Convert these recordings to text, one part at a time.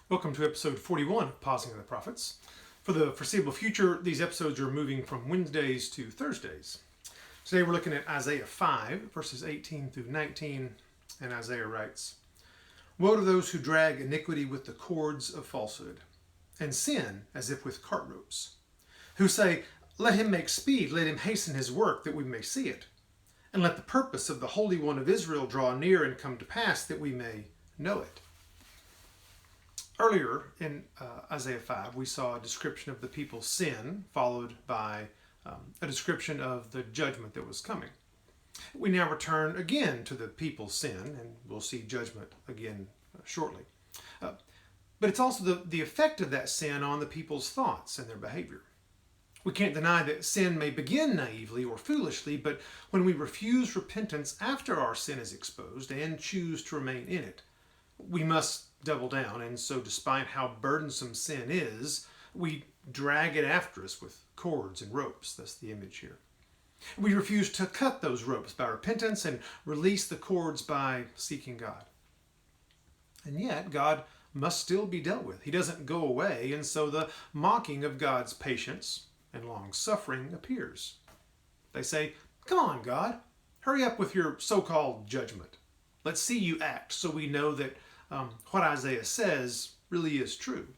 Welcome to episode 41 of Pausing of the Prophets. For the foreseeable future, these episodes are moving from Wednesdays to Thursdays. Today we're looking at Isaiah 5, verses 18 through 19, and Isaiah writes, "Woe to those who drag iniquity with the cords of falsehood, and sin as if with cart ropes, who say, 'Let him make speed, let him hasten his work, that we may see it. And let the purpose of the Holy One of Israel draw near and come to pass, that we may know it.'" Earlier in Isaiah 5, we saw a description of the people's sin, followed by a description of the judgment that was coming. We now return again to the people's sin, and we'll see judgment again shortly. But it's also the effect of that sin on the people's thoughts and their behavior. We can't deny that sin may begin naively or foolishly, but when we refuse repentance after our sin is exposed and choose to remain in it, we must double down, and so despite how burdensome sin is, we drag it after us with cords and ropes. That's the image here. We refuse to cut those ropes by repentance and release the cords by seeking God. And yet, God must still be dealt with. He doesn't go away, and so the mocking of God's patience and long suffering appears. They say, "Come on, God, hurry up with your so-called judgment. Let's see you act so we know that what Isaiah says really is true."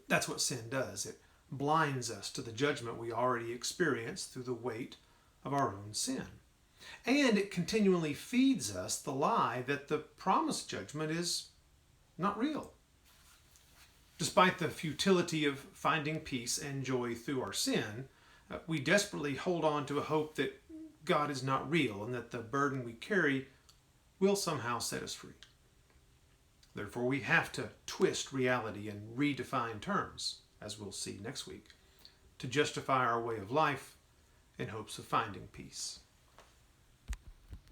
That's what sin does. It blinds us to the judgment we already experience through the weight of our own sin. And it continually feeds us the lie that the promised judgment is not real. Despite the futility of finding peace and joy through our sin, we desperately hold on to a hope that God is not real and that the burden we carry will somehow set us free. Therefore, we have to twist reality and redefine terms, as we'll see next week, to justify our way of life in hopes of finding peace.